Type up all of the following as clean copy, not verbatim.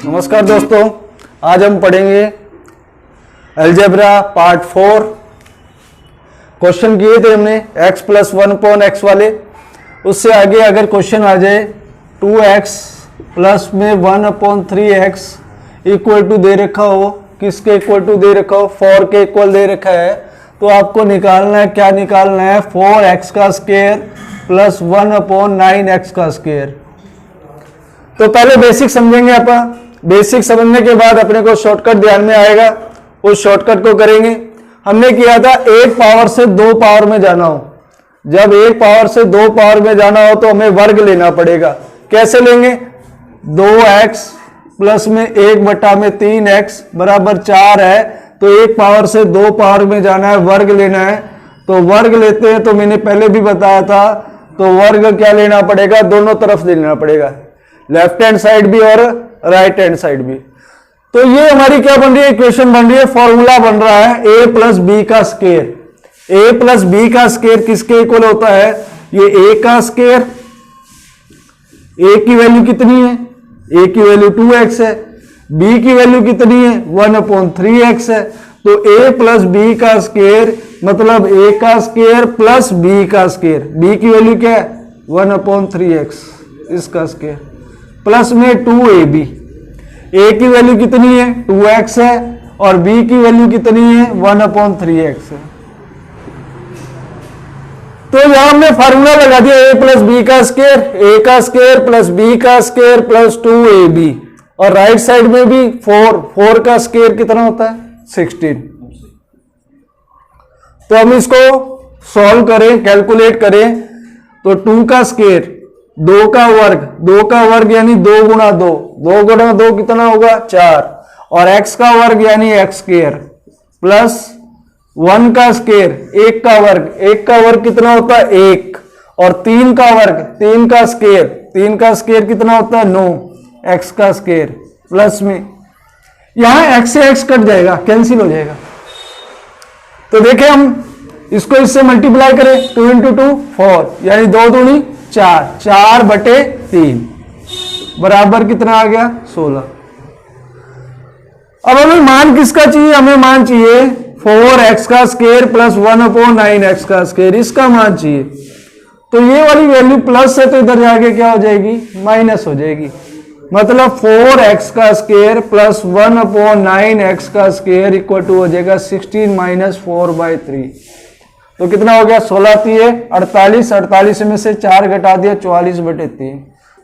नमस्कार दोस्तों, आज हम पढ़ेंगे अलजेब्रा पार्ट 4। क्वेश्चन किए थे हमने x प्लस 1/x वाले। उससे आगे अगर क्वेश्चन आ जाए 2x प्लस में 1/3x इक्वल टू दे रखा हो, किसके इक्वल टू दे रखा हो, 4 के इक्वल दे रखा है, तो आपको निकालना है, क्या निकालना है, 4x का स्क्वायर प्लस 1/9x का स्क्वायर। तो पहले बेसिक समझेंगे अपन। बेसिक समझने के बाद अपने को शॉर्टकट ध्यान में आएगा, उस शॉर्टकट को करेंगे। हमने किया था 1 पावर से 2 पावर में जाना हो। जब 1 पावर से 2 पावर में जाना हो तो हमें वर्ग लेना पड़ेगा। कैसे लेंगे, 2x प्लस में 1/3x बराबर 4 है, तो 1 पावर से 2 पावर में जाना है, वर्ग लेना है। तो वर्ग लेते हैं, तो मैंने पहले भी बताया था, तो वर्ग क्या लेना पड़ेगा, दोनों तरफ लेना पड़ेगा, लेफ्ट हैंड साइड भी और राइट हैंड साइड भी। तो ये हमारी क्या बन रही है, इक्वेशन बन रही है, फॉर्मूला बन रहा है a प्लस बी का स्क्वायर। a प्लस बी का स्क्वायर किसके इक्वल होता है, ये a का स्क्वायर। a की वैल्यू कितनी है, a की वैल्यू 2x है, b की वैल्यू कितनी है, 1/3x है। तो a प्लस बी का स्क्वायर मतलब a का स्क्वायर प्लस b का स्क्वायर। b की वैल्यू क्या है, 1/3x, इसका स्क्वायर प्लस में 2ab। a की वैल्यू कितनी है, 2x है, और b की वैल्यू कितनी है, 1/3x है। तो यहां हमने फार्मूला लगा दिया a प्लस बी का स्क्वायर, a का स्क्वायर प्लस b का स्क्वायर प्लस 2ab, और राइट साइड में भी 4 का स्क्वायर कितना होता है, 16। तो हम इसको सॉल्व करें, कैलकुलेट करें, तो 2 का स्क्वायर, 2 का वर्ग यानी 2 गुणा 2, 2 गुणा 2 कितना होगा, 4, और x का वर्ग यानी x स्क्वायर प्लस 1 का स्क्वायर, 1 का वर्ग कितना होता है, 1, और 3 का वर्ग, 3 का स्क्वायर कितना होता है, 9, x का स्क्वायर प्लस में, यहां x से x कट जाएगा, कैंसिल हो जाएगा। तो देखें हम इसको इससे मल्टीप्लाई करें, 2 × 2 4, यानी 2 दूनी 4, 4/3 बराबर कितना आ गया, 16। अब हमें मान किसका चाहिए, हमें मान चाहिए 4x का स्क्वायर प्लस 1/9x का स्क्वायर, इसका मान चाहिए। तो ये वाली वैल्यू प्लस है, तो इधर जाके क्या हो जाएगी, माइनस हो जाएगी। मतलब 4x का स्क्वायर प्लस 1/9x का स्क्वायर इक्वल टू हो जाएगा 16 - 4/3। तो कितना हो गया, 16 × 48, 48 में से 4 घटा दिया, 44/3।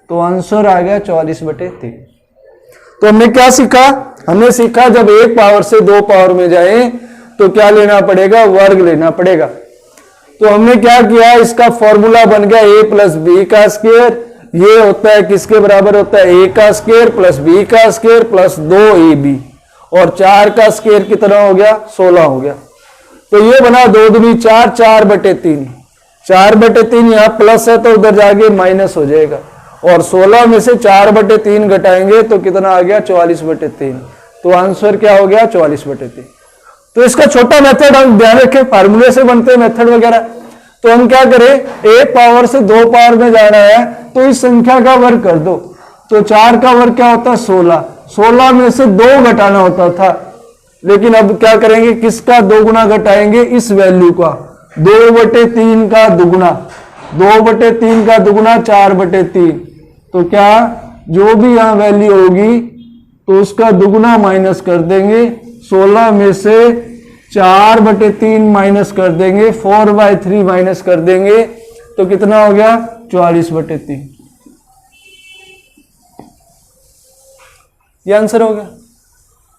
तो आंसर आ गया 44/3। तो हमने क्या सीखा, हमने सीखा जब 1 पावर से 2 पावर में जाए तो क्या लेना पड़ेगा, वर्ग लेना पड़ेगा। तो हमने क्या किया, इसका फॉर्मूला बन गया a प्लस बी का स्क्वायर। ये होता है किसके बराबर होता है, a का स्क्वायर प्लस b का स्क्वायर प्लस 2ab, और 4 का स्क्वायर कितना हो गया, 16 हो गया। तो ये बना 2 दूनी 4, 4/3, 4/3 यहां प्लस है तो उधर जाके माइनस हो जाएगा, और 16 में से 4/3 घटाएंगे तो कितना आ गया, 44/3। तो आंसर क्या हो गया, 44/3। तो इसका छोटा मेथड हम ध्यान रखें, फार्मूले से बनते हैं मेथड वगैरह। तो हम क्या करें, 1 पावर से 2 पावर में जाना है तो इस संख्या का वर्ग कर दो। तो 4 का वर्ग क्या होता है, 16, 16 में से 2 घटाना होता था, लेकिन अब क्या करेंगे, किसका 2 गुना घटाएंगे, इस वैल्यू का, 2/3 का दुगुना, 2/3 का दुगुना 4/3। तो क्या, जो भी यहां वैल्यू होगी तो उसका दुगुना माइनस कर देंगे, 16 में से 4/3 माइनस कर देंगे, 4/3 माइनस कर देंगे, तो कितना हो गया, 44/3। ये आंसर हो गया।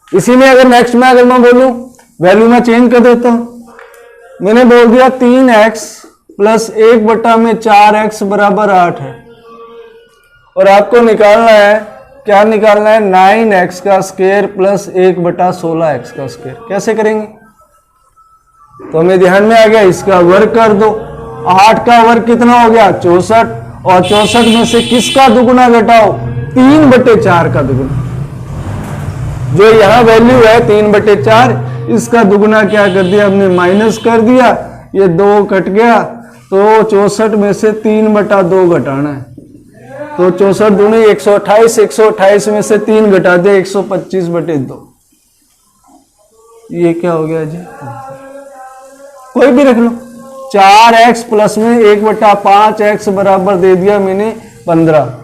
इसी में अगर नेक्स्ट में अगर मैं बोलूं, वैल्यू में चेंज कर देता हूं, मैंने बोल दिया 3x प्लस 1/4x बराबर 8 है, और आपको निकालना है, क्या निकालना है, 9x का स्क्वायर प्लस 1/16x का स्क्वायर। कैसे करेंगे, तो हमें ध्यान में आ गया, इसका वर्ग कर दो। 8 का वर्ग कितना हो गया, 64, और 64 में से किसका दुगुना घटाओ, 3/4 का दुगुना। जो यहाँ वैल्यू है 3/4, इसका दुगुना क्या कर दिया हमने, माइनस कर दिया, ये 2 कट गया, तो 64 में से 3/2 घटाना है। तो 64 दूनी 128, 128 में से 3 घटा दे 125/2। ये क्या हो गया जी, कोई भी रख लो। 4x प्लस में 1/5x बराबर दे दिया मैंने 15।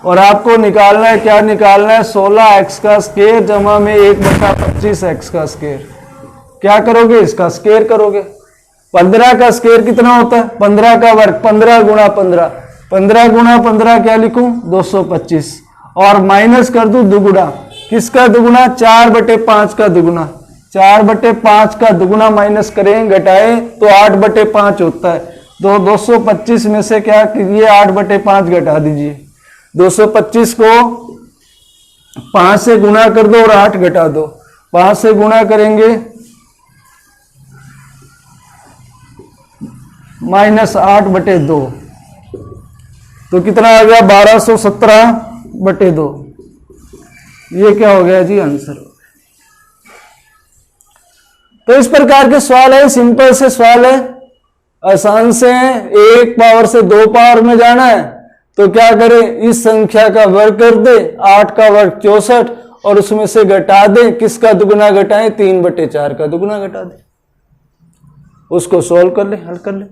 और आपको निकालना है, क्या निकालना है, 16x का स्क्वायर जमा में 1/25x का स्क्वायर। क्या करोगे, इसका स्क्वायर करोगे। 15 का स्क्वायर कितना होता है, 15 का वर्ग, 15 गुणा 15, 15 गुणा 15 क्या लिखूं, 225। और माइनस कर दूं दुगुना, किसका दुगुना, 4/5 का दुगुना। 4/5 का दुगुना माइनस करें, घटाएं तो 8/5 होता है। तो 225 में से क्या कीजिए, 8/5 घटा दीजिए। 225 को 5 से गुणा कर दो और 8 घटा दो। 5 से गुणा करेंगे -8/2, तो कितना आ गया, 1217/2। ये क्या हो गया जी, आंसर। तो इस प्रकार के सवाल है, सिंपल से सवाल है, आसान से है। 1 पावर से 2 पावर में जाना है तो क्या करें, इस संख्या का वर्ग कर दे, 8 का वर्ग 64, और उसमें से घटा दें, किसका दुगुना घटाएं, 3/4 का दुगुना घटा दें। उसको सोल्व कर ले, हल कर ले।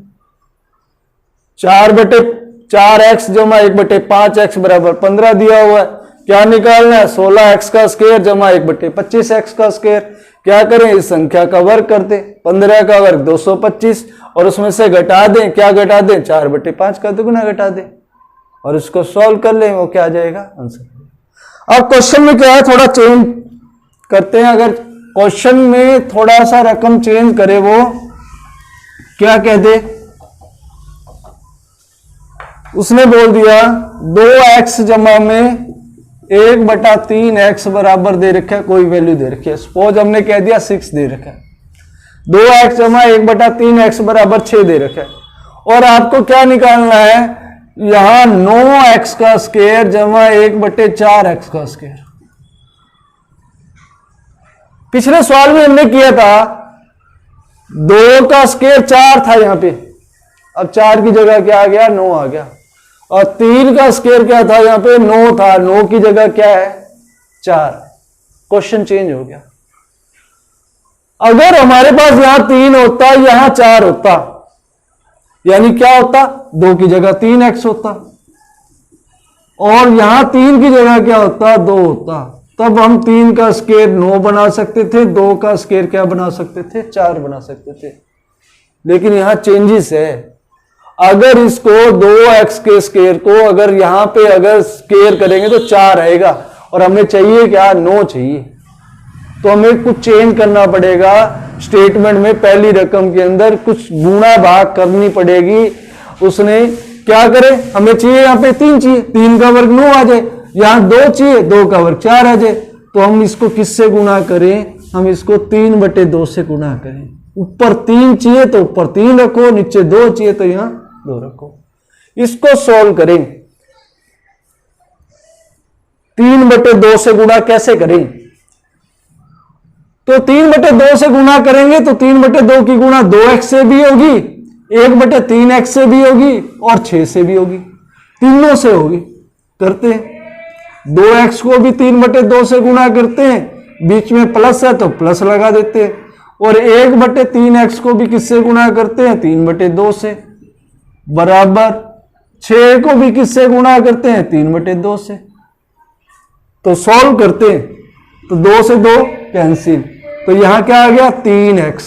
4/4x जमा 1/5x बराबर 15 दिया हुआ है। क्या निकालना है, 16x का स्क्वायर जमा 1/25x का स्क्वायर। क्या करें, इस संख्या का वर्ग करते, 15 का वर्ग 225, और उसमें से घटा दें, क्या घटा दें, 4/5 का दुगुना घटा दें, और इसको सॉल्व कर लें, वो क्या आ जाएगा, आंसर। अब क्वेश्चन में क्या है, थोड़ा चेंज करते हैं। अगर क्वेश्चन में थोड़ा सा रकम चेंज करे, वो क्या कह दे, उसने बोल दिया 2x जमा में 1/3x बराबर दे रखा है, कोई वैल्यू दे रखी है। सपोज हमने कह दिया 6 दे रखा है। 2x जमा 1/3x बराबर 6 दे रखा है। और आपको क्या निकालना है, यहां 9x का स्क्वायर जमा 1/4x का स्क्वायर। पिछले सवाल में हमने किया था 2 का स्क्वायर 4 था यहां पे, अब 4 की जगह क्या आ गया, 9 आ गया। और 3 का स्क्वायर क्या था, यहां पे 9 था, 9 की जगह क्या है, 4। क्वेश्चन चेंज हो गया। अगर हमारे पास यहां 3 होता, यहां 4 होता, यानी क्या होता, 2 की जगह 3x होता, और यहां 3 की जगह क्या होता, 2 होता। तब हम 3 का स्क्वायर 9 बना सकते थे, 2 का स्क्वायर क्या बना सकते थे, 4 बना सकते थे। लेकिन यहां चेंजेस है। अगर इसको 2x के स्क्वायर को अगर यहां पे अगर स्क्वायर करेंगे तो 4 आएगा, और हमें चाहिए क्या, 9 चाहिए। तो हमें कुछ चेंज करना पड़ेगा स्टेटमेंट में, पहली रकम के अंदर कुछ गुणा भाग करनी पड़ेगी। उसने क्या करे, हमें चाहिए यहाँ पे 3 चाहिए, 3 का वर्ग 9 आ जाए, यहां 2 चाहिए, 2 का वर्ग 4 आ जाए। तो हम इसको किससे गुणा करें, हम इसको 3/2 से गुणा करें। ऊपर 3 चाहिए तो ऊपर 3 रखो, नीचे 2 चाहिए तो यहां 2 रखो। इसको सोल्व करें, 3/2 से गुणा कैसे करें, तो 3/2 से गुणा करेंगे तो 3/2 की गुणा 2x से भी होगी, 1/3x से भी होगी, और 6 से भी होगी, तीनों से होगी। करते हैं, 2x को भी 3/2 से गुणा करते हैं, बीच में प्लस है तो प्लस लगा देते हैं, और 1/3x को भी किससे गुणा करते हैं, 3/2 से, बराबर 6 को भी किससे गुणा करते हैं, 3/2 से। तो सॉल्व करते हैं तो 2 से 2 कैंसिल, तो यहां क्या आ गया, 3x,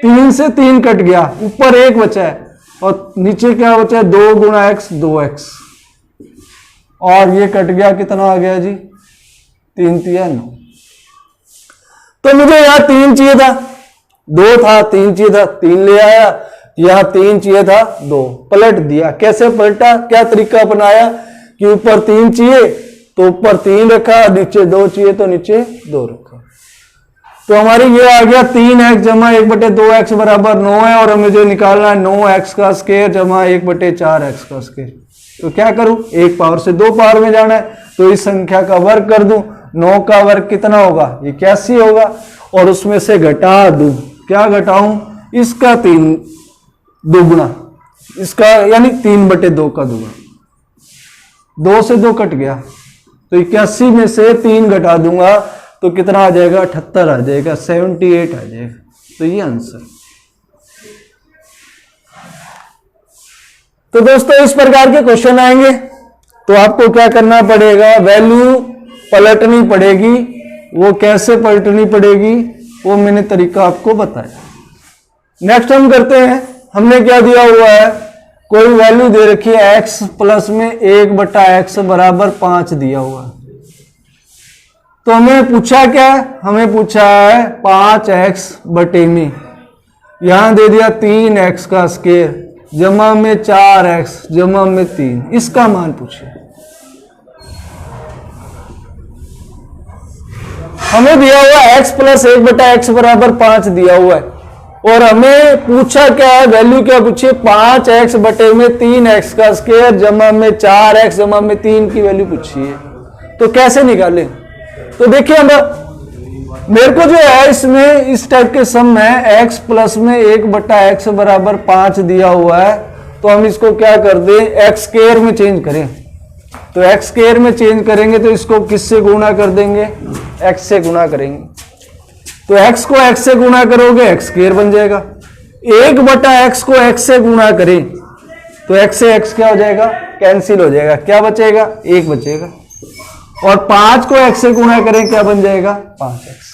3 से 3 कट गया, ऊपर 1 बचा है, और नीचे क्या बचा है, 2 गुणा x 2x, और ये कट गया, कितना आ गया जी, 3 3 9। तो मुझे यहां 3 चाहिए था, 2 था, 3 चाहिए था, 3 ले आया, यहां 3 चाहिए था, 2 पलट दिया। कैसे पलटा, क्या तरीका अपनाया कि ऊपर 3 चाहिए तो ऊपर 3 रखा, नीचे 2 चाहिए तो नीचे 2 रखा। तो हमारी ये आ गया 3x जमा 1/2x बराबर 9 है, और हमें जो निकालना है 9x का स्क्वायर जमा 1/4x का स्क्वायर। तो क्या करूं, 1 पावर से 2 पावर में जाना है, तो इस संख्या का वर्ग कर दूं। 9 का वर्ग कितना होगा, 81 होगा, और उसमें से घटा दूं, क्या घटाऊं, इसका 3 दुगुना, इसका यानी 3/2 का दुगुना। 2 से 2 कट गया, तो 81 में से 3 घटा दूंगा तो कितना आ जाएगा, 78 आ जाएगा, 78 आ जाएगा। तो ये आंसर। तो दोस्तों इस प्रकार के क्वेश्चन आएंगे तो आपको क्या करना पड़ेगा, वैल्यू पलटनी पड़ेगी। वो कैसे पलटनी पड़ेगी वो मैंने तरीका आपको बताया। नेक्स्ट हम करते हैं, हमने क्या दिया हुआ है, कोई वैल्यू दे रखी है x प्लस में 1/x बराबर 5 दिया हुआ है। तो हमें पूछा क्या, हमें पूछा है 5x बटे में, यहां दे दिया 3x का स्क्वायर जमा में 4x जमा में 3, इसका मान पूछे। हमें दिया हुआ x प्लस 1/x बराबर 5 दिया हुआ है और हमें पूछा क्या है, वैल्यू क्या पूछी, 5x बटे में 3x का स्क्वायर जमा में 4x जमा में 3 की वैल्यू पूछी है। तो कैसे निकालें, तो देखिए हम मेरे को जो है इसमें इस टाइप के सम में x प्लस में 1/x बराबर 5 दिया हुआ है, तो हम इसको क्या कर दें, x स्क्वायर में चेंज करें। तो x स्क्वायर में चेंज करेंगे तो इसको किससे गुणा कर देंगे, x से गुणा करेंगे। तो x को x से गुणा करोगे x स्क्वायर बन जाएगा, 1/x को x से गुणा करें तो x से x क्या हो जाएगा, कैंसिल हो जाएगा, क्या बचेगा, 1 बचेगा। और 5 को x से गुणा करें क्या बन जाएगा, 5x।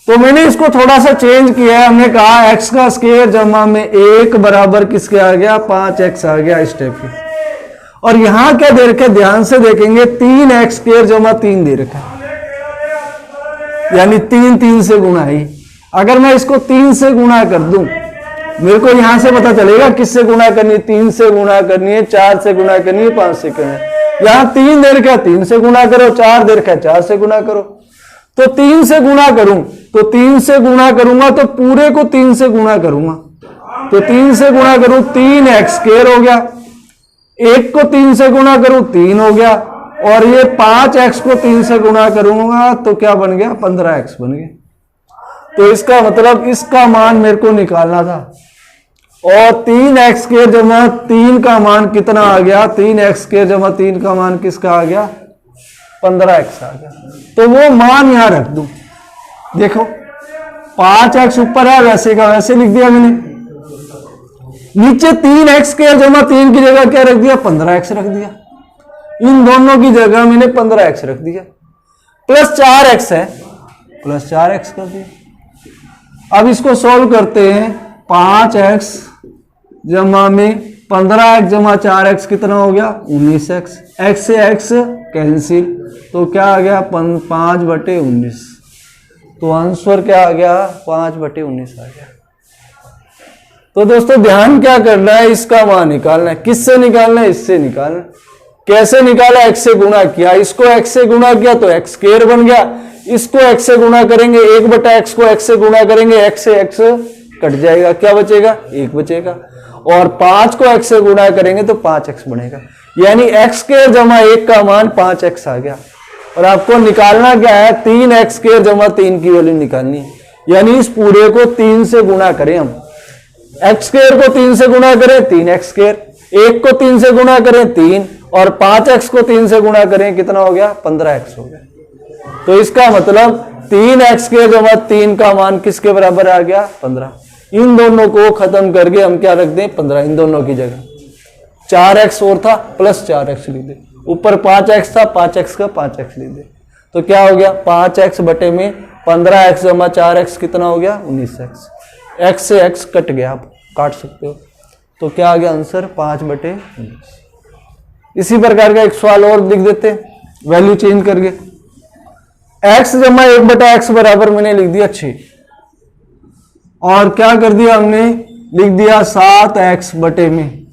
तो मैंने इसको थोड़ा सा चेंज किया है, हमने कहा x का स्क्वायर जमा में 1 बराबर किसके आ गया, 5x आ गया इस टाइप के। और यहां क्या दे रखा है, ध्यान से देखेंगे 3x स्क्वायर जमा 3 दे रखा है, यानी 3 से गुणा है। अगर मैं इसको 3 से गुणा कर दूं, मेरे को यहां से पता चलेगा किससे गुणा करनी है, 3 से गुणा करनी है, 4 से गुणा करनी है, 5 से करनी है। यहां 3 दे रखा है, 3 से गुणा करो, 4 दे रखा है, 4 से गुणा करो। तो 3 से गुणा करूं तो 3 से गुणा करूंगा तो पूरे को 3 से गुणा करूंगा, तो 3 से गुणा करूं 3x स्क्वायर हो गया, 1 को 3 से गुणा करूं 3 हो गया, और ये 5x को 3 से गुणा करूंगा तो क्या बन गया, 15x बन गया। तो इसका मतलब इसका मान मेरे को निकालना था, और 3x स्क्वायर जमा 3 का मान कितना आ गया, 3x स्क्वायर जमा 3 का मान किसका आ गया, 15x आ गया। तो वो मान यहां रख दूं, देखो 5x ऊपर है, वैसे का वैसे लिख दिया मैंने, नीचे 3x स्क्वायर जमा 3 की जगह क्या रख दिया, 15x रख दिया। इन दोनों की जगह मैंने 15x रख दिया, प्लस 4x है, प्लस 4x कर दिया। अब इसको सॉल्व करते हैं, 5x जमा में 15x जमा 4x कितना हो गया, 19x, x से x कैंसिल, तो क्या आ गया, 5/19। तो आंसर क्या आ गया, 5/19 आ गया। तो दोस्तों ध्यान क्या करना है, इसका मान निकालना है। किससे निकालना है, इससे निकालना। कैसे निकाला, x से गुणा किया, इसको x से गुणा किया तो x स्क्वायर बन गया, इसको x से गुणा करेंगे, 1/x को x से गुणा करेंगे, x से x कट जाएगा, क्या बचेगा, 1 बचेगा। और 5 को x से गुणा करेंगे तो 5x बनेगा, यानी x स्क्वायर जमा 1 का मान 5x आ गया। और आपको निकालना क्या है, 3x स्क्वायर जमा 3 की वैल्यू निकालनी है, यानी इस पूरे को 3 से गुणा करें हम, x स्क्वायर को 3 से गुणा करें 3x स्क्वायर, 1 को 3 से गुणा करें 3, और 5x को 3 से गुणा करें कितना हो गया, 15x हो गया। तो इसका मतलब 3x स्क्वायर जमा 3 का मान किसके बराबर आ गया, 15। इन दोनों को खत्म करके हम क्या रख दें, 15 इन दोनों की जगह, 4x और था प्लस 4x लिख दे, ऊपर 5x था, 5x का 5x लिख दे, तो क्या हो गया, 5x बटे में 15x जमा 4x कितना हो गया, 19x। x से x कट गया, आप काट सकते हो, तो क्या आ गया आंसर, 5/19। इसी प्रकार का एक सवाल और लिख देते, वैल्यू चेंज करके, x जमा 1/x बराबर मैंने लिख दिया 6, और क्या कर दिया हमने, लिख दिया 7x बटे में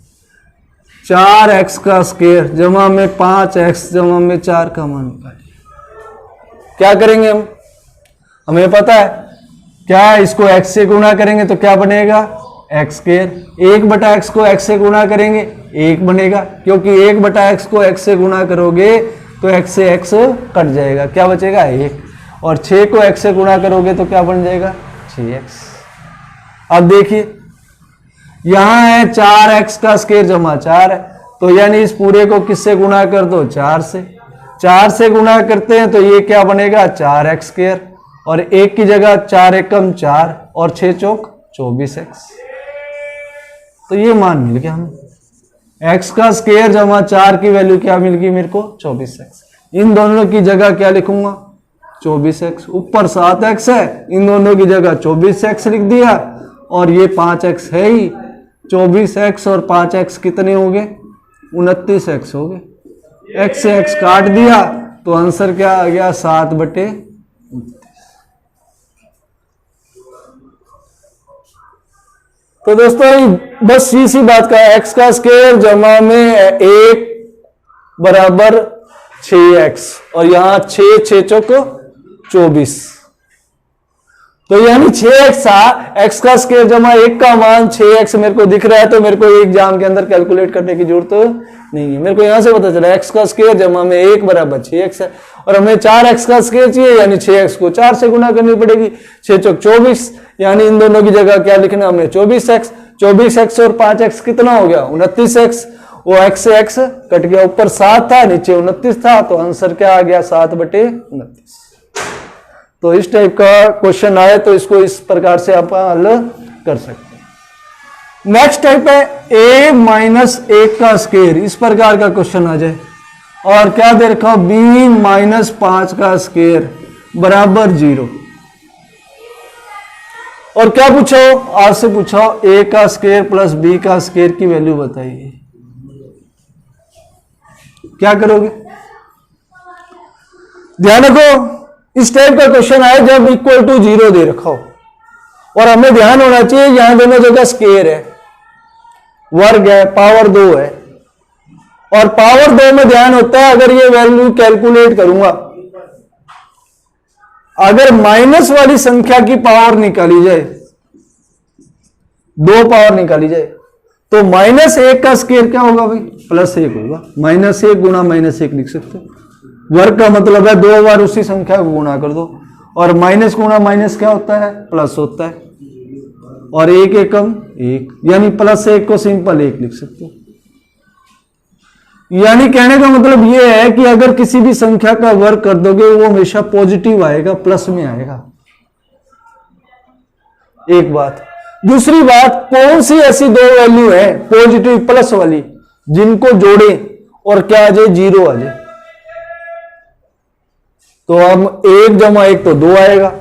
4x का स्क्वायर जमा में 5x जमा में 4 का मान निकालिए। क्या करेंगे हम, हमें पता है क्या, इसको x से गुणा करेंगे तो क्या बनेगा, x स्क्वायर, 1/x को x से गुणा करेंगे 1 बनेगा, क्योंकि 1/x को x से गुणा करोगे तो x से x कट जाएगा, क्या बचेगा 1, और 6 को x से गुणा करोगे तो क्या बन जाएगा, 6x। अब देखिए यहां है 4x का स्क्वायर जमा 4 है, तो तो यानी इस पूरे को किससे गुणा कर दो, 4 से। 4 से गुणा करते हैं तो ये क्या बनेगा, 4x², और 1 की जगह 4 एकम 4 और 6 चौक 24x। तो ये मान मिल गया हमें, x² जमा 4 की वैल्यू क्या मिल गई मेरे को, 24x। इन दोनों की जगह क्या लिखूंगा, 24x। ऊपर 7x है, इन दोनों की जगह 24x लिख दिया, और ये 5x है ही। 24x और 5x कितने हो गए, 29x हो गए। x से x काट दिया तो आंसर क्या आ गया, 7/29। तो दोस्तों बस इसी बात का, x² जमा में 1 बराबर 6x, और यहां 6 चौक 24। तो यानी 6x x² जमा 1 का मान 6x मेरे को दिख रहा है, तो मेरे को एग्जाम के अंदर कैलकुलेट करने की जरूरत नहीं है। मेरे को यहां से पता चला x² जमा में 1 बराबर 6x है, और हमें 4x² चाहिए, यानी 6x को 4 से गुणा करनी पड़ेगी। 6 चौक 24, यानी इन दोनों की जगह क्या लिखना हमें, 24x। 24x और 5x कितना हो गया, 29x। वो x से x कट गया, ऊपर 7 था नीचे 29 था, तो आंसर क्या आ गया, 7/29। तो इस टाइप का क्वेश्चन आए तो इसको इस प्रकार से आप हल कर सकते हैं। नेक्स्ट टाइप है a - 1 का स्क्वायर। इस प्रकार का क्वेश्चन आ जाए, और क्या दे रखा, b - 5 का स्क्वायर बराबर 0। और क्या पूछो, आपसे पूछो a का स्क्वायर प्लस b का स्क्वायर की वैल्यू बताइए। क्या करोगे, ध्यान रखो इस टाइप का क्वेश्चन आए जब इक्वल टू 0 दे रखा हो, और हमें ध्यान होना चाहिए यहां दोनों जगह स्क्वायर है, वर्ग है, पावर 2 है, और पावर 2 में ध्यान होता है अगर ये वैल्यू कैलकुलेट करूंगा, अगर माइनस वाली संख्या की पावर निकाली जाए, 2 पावर निकाली जाए, तो -1 का स्क्वायर क्या होगा भाई, +1 होगा। -1 गुणा -1 लिख सकते हो। वर्ग का मतलब है 2 बार उसी संख्या को गुणा कर दो, और माइनस गुणा माइनस क्या होता है, प्लस होता है, और 1 एकम 1, यानी +1 को सिंपल 1 लिख सकते हो। यानी कहने का मतलब यह है कि अगर किसी भी संख्या का वर्ग कर दोगे वो हमेशा पॉजिटिव आएगा, प्लस में आएगा। एक बात। दूसरी बात, कौन सी ऐसी 2 वैल्यू है पॉजिटिव प्लस वाली जिनको जोड़े और क्या आ जाए, 0 आ जाए। तो हम 1 जमा 1 तो 2 आएगा,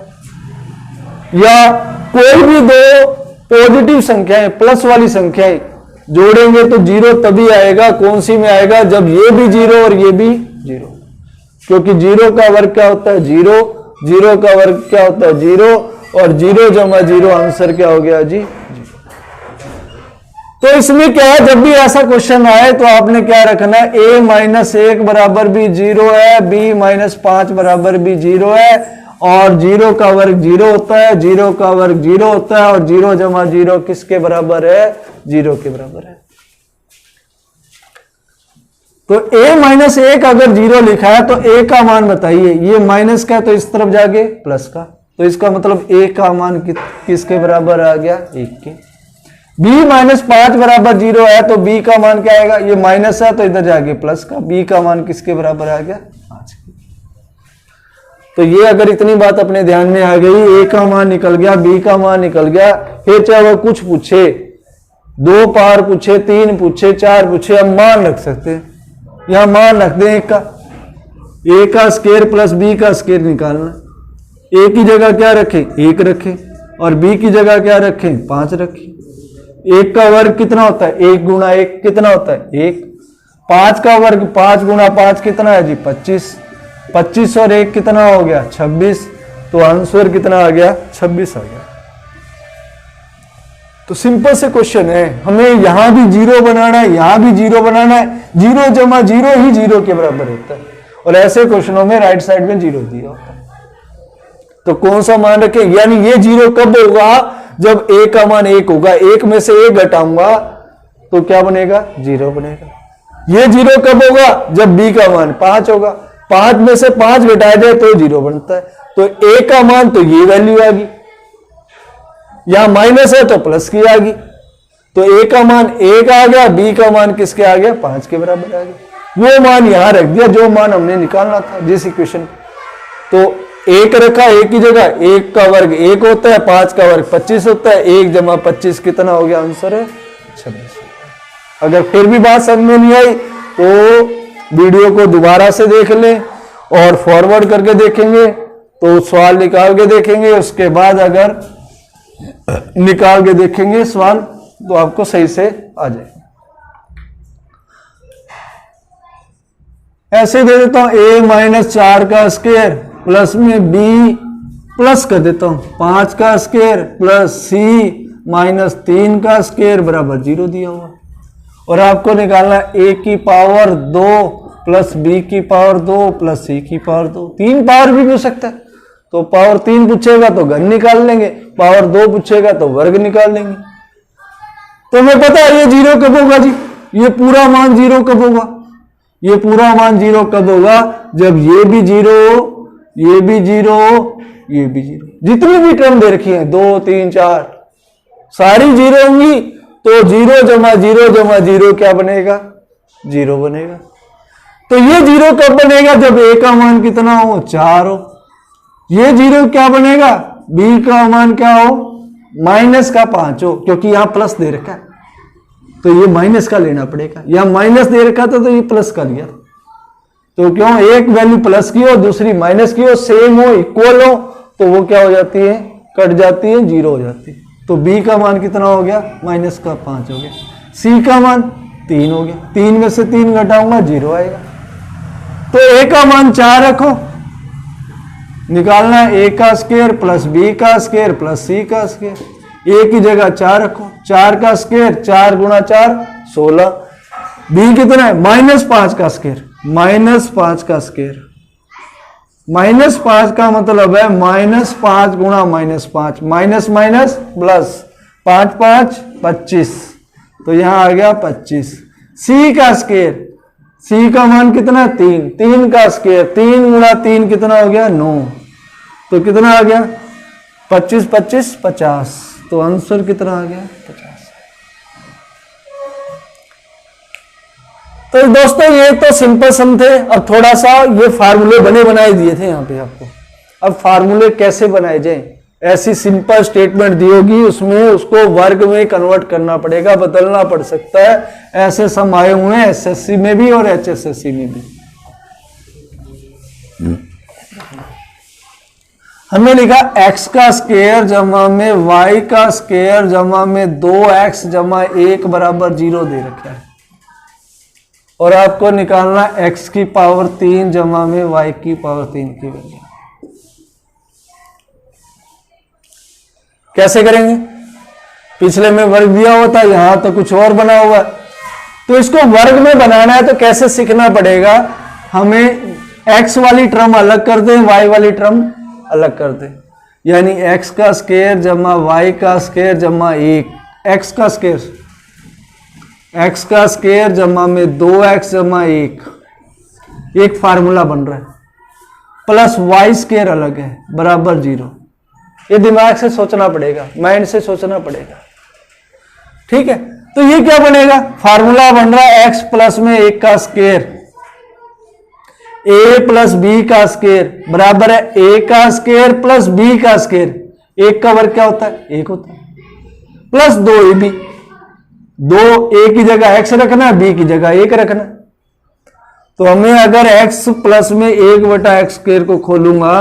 या कोई भी 2 पॉजिटिव संख्याएं प्लस वाली संख्याएं जोड़ेंगे तो 0 तभी आएगा। कौन सी में आएगा, जब ये भी 0 और ये भी 0, क्योंकि 0 का वर्ग क्या होता है, 0, 0 का वर्ग क्या होता है, 0, और 0 जमा 0 आंसर क्या हो गया जी, 0। तो इसमें क्या है, जब भी ऐसा क्वेश्चन आए तो आपने क्या रखना है, a - 1 बराबर भी 0 है, b - 5 बराबर भी 0 है, और 0 का वर्ग 0 होता है, 0 का वर्ग 0 होता है, और 0 जमा 0 किसके बराबर है, 0 के बराबर है। तो a - 1 अगर 0 लिखा है तो a का मान बताइए, ये माइनस का है तो इस तरफ जाके प्लस का, तो इसका मतलब a का मान किसके बराबर आ गया, 1 के। b - 5 बराबर 0 है तो b का मान क्या आएगा, ये माइनस है तो इधर जाके प्लस का, b का मान किसके बराबर आ गया, 5 के। तो ये अगर इतनी बात अपने ध्यान में आ गई, a का मान निकल गया, b का मान निकल गया, फिर चाहे वो कुछ पूछे, 2 पावर पूछे, 3 पूछे, 4 पूछे, हम मान रख सकते हैं। यहां मान रख दें 1 का, a का स्क्वायर प्लस b का स्क्वायर निकालना। a की जगह क्या रखें, 1 रखें, और b की जगह क्या रखें, 5 रखें। 1 का वर्ग कितना होता है, 1 गुणा 1 कितना होता है, 1। 5 का वर्ग 5 गुणा 5 कितना है जी, 25। 25 और 1 कितना हो गया, 26। तो आंसर कितना आ गया, 26 आ गया। तो सिंपल से क्वेश्चन है, हमें यहां भी 0 बनाना है, यहां भी 0 बनाना है। 0 जमा 0 ही 0 के बराबर होता है, और ऐसे क्वेश्चनों में राइट साइड में 0 दिया होता है। तो कौन सा मान रखें, यानी ये 0 कब होगा, जब a का मान 1 होगा, 1 में से 1 घटाऊंगा तो क्या बनेगा, 0 बनेगा। ये 0 कब होगा, जब b का मान 5 होगा, 5 में से 5 घटाया जाए तो 0 बनता है। तो a का मान तो ये वैल्यू आ गई, यहां माइनस है तो प्लस की आ गई, तो ए का मान 1 आ गया, बी का मान किसके आ गया, 5 के बराबर आ गया। वो मान यहां रख दिया जो मान हमने निकालना था जिस इक्वेशन। तो 1 रखा, 1 की जगह 1 का वर्ग 1 होता है, 5 का वर्ग 25 होता है, 1 जमा 25 कितना हो गया, आंसर है 26। अगर फिर भी बात समझ में नहीं आई तो वीडियो को दोबारा से देख लें और फॉरवर्ड करके देखेंगे तो सवाल निकाल के देखेंगे, उसके बाद अगर निकाल के देखेंगे सवाल तो आपको सही से आ जाएगा। ऐसे दे देता हूं a-4 का स्क्वायर प्लस में b प्लस कर देता हूं 5 का स्क्वायर प्लस c-3 का स्क्वायर बराबर 0 दिया हुआ। और आपको निकालना a की पावर 2 प्लस b की पावर 2 प्लस c की पावर 2। 3 पावर भी हो सकता है, तो पावर 3 पूछेगा तो घन निकाल लेंगे, पावर 2 पूछेगा तो वर्ग निकाल लेंगे। तो हमें पता है ये 0 कब होगा जी, ये पूरा मान 0 कब होगा, ये पूरा मान 0 कब होगा, जब ये भी 0, ये भी 0, ये भी 0, जितनी भी टर्म दे रखी है 2 3 4 सारी 0 होंगी, तो 0 जमा 0 जमा 0 क्या बनेगा, 0 बनेगा। तो ये 0 कब बनेगा, जब a का मान कितना हो, 4 हो। ये 0 क्या बनेगा, b का मान क्या हो, माइनस का 5 हो, क्योंकि यहां प्लस दे रखा है तो ये माइनस का लेना पड़ेगा, यहां माइनस दे रखा था तो ये प्लस का लिया। तो क्यों, एक वैल्यू प्लस की हो दूसरी माइनस की हो, सेम हो इक्वल हो, तो वो क्या हो जाती है, कट जाती है, 0 हो जाती है। तो b का मान कितना हो गया, माइनस का 5 हो गया। c का मान 3 हो गया, 3 में से 3 घटाऊंगा 0 आएगा। तो a का मान 4 रखो, निकालना है a का स्क्वायर प्लस b का स्क्वायर प्लस c का स्क्वायर। a की जगह 4 रखो, 4 का स्क्वायर 4 गुणा 4 16, b कितना है, -5 का स्क्वायर, -5 का स्क्वायर, -5 का मतलब है -5 गुणा -5, माइनस माइनस प्लस, 5 5 25, तो यहां आ गया 25। c का स्क्वायर, c का मान कितना, 3, 3 का स्क्वायर, 3 गुणा 3 कितना हो गया, 9, तो कितना आ गया, 25 25 50, तो आंसर कितना आ गया, 50। तो दोस्तों ये तो सिंपल सम थे। अब थोड़ा सा ये फार्मूले बने बनाए दिए थे यहाँ पे आपको। अब फार्मूले कैसे बनाए जाए, ऐसी सिंपल स्टेटमेंट दी होगी, उसमें उसको वर्ग में कन्वर्ट करना पड़ेगा, बदलना पड़ सकता है। ऐसे सम आए हुए हैं एसएससी में भी और एचएसएससी में भी। हमने लिखा x का स्क्वायर जमा में y का स्क्वायर जमा में 2x जमा 1 बराबर 0 दे रखा है, और आपको निकालना x की पावर 3 जमा में y की पावर 3 की वैल्यू। कैसे करेंगे, पिछले में वर्ग दिया हुआ था, यहां तो कुछ और बना हुआ है, तो इसको वर्ग में बनाना है तो कैसे सीखना पड़ेगा हमें। x वाली टर्म अलग कर दें, y वाली टर्म अलग कर दें, यानी x का स्क्वायर जमा y का स्क्वायर जमा 1, x का स्क्वायर, x का स्क्वायर जमा में 2x जमा 1, एक फार्मूला बन रहा है, प्लस y स्क्वायर अलग है बराबर 0। ये दिमाग से सोचना पड़ेगा, माइंड से सोचना पड़ेगा, ठीक है। तो ये क्या बनेगा, फार्मूला बन रहा है x प्लस में 1 का स्क्वायर, a प्लस b का स्क्वायर बराबर है a का स्क्वायर प्लस b का स्क्वायर। 1 का वर्ग क्या होता है, 1 होता है, प्लस 2ab, 2 a की जगह x रखना, b की जगह 1 रखना। तो हमें अगर x प्लस में 1/x स्क्वायर को खोलूंगा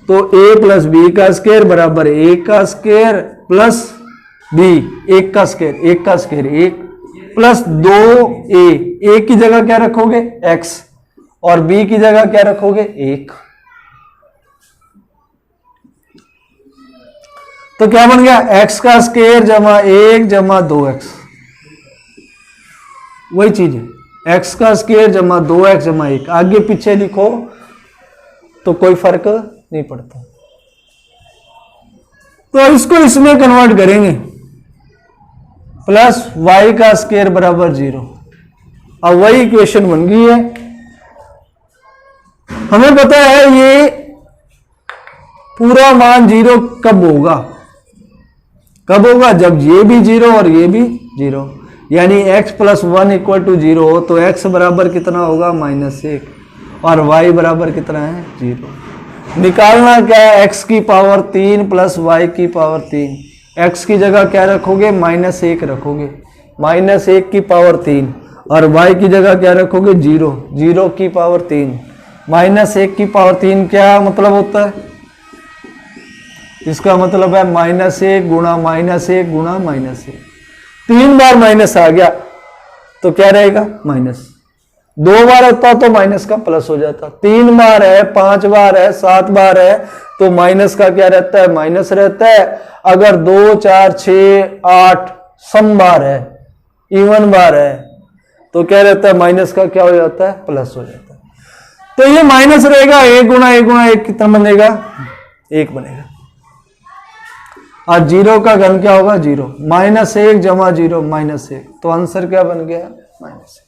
तो a प्लस b का स्क्वायर बराबर 1 का स्क्वायर प्लस b 1 का स्क्वायर, 1 का स्क्वायर 1 प्लस 2a, a की जगह क्या रखोगे x और b की जगह क्या रखोगे 1। तो क्या बन गया, x का स्क्वायर जमा 1 जमा 2x, वही चीज है, x का स्क्वायर जमा 2x जमा 1। आगे पीछे लिखो तो कोई फर्क नहीं पड़ता। तो इसको इसमें कन्वर्ट करेंगे, प्लस y का स्क्वायर बराबर 0। अब वही इक्वेशन बन गई है। हमें पता है ये पूरा मान 0 कब होगा, कब होगा? जब ये भी 0 और ये भी 0, यानी x प्लस 1 इक्वल टू 0 हो तो x बराबर कितना होगा? -1 और y बराबर कितना है? 0। निकालना क्या है? x की पावर 3 प्लस y की पावर 3। x की जगह क्या रखोगे? -1 रखोगे, -1 की पावर 3, और y की जगह क्या रखोगे? 0, 0 की पावर 3। -1 की पावर 3 क्या मतलब होता है? इसका मतलब है -1 गुणा -1 गुणा -1। 3 बार माइनस आ गया तो क्या रहेगा? माइनस। 2 बार होता तो माइनस का प्लस हो जाता। 3 बार है, 5 बार है, 7 बार है तो माइनस का क्या रहता है? माइनस रहता है। अगर 2, 4, 6, 8 सम बार है, इवन बार है तो क्या रहता है? माइनस का क्या हो जाता है? प्लस हो जाता है। तो ये माइनस रहेगा। 1 गुणा 1 गुणा 1 कितना बनेगा? 1 बनेगा। और 0 का घन क्या होगा? 0। -1 जमा 0 -1, तो आंसर क्या बन गया? -1।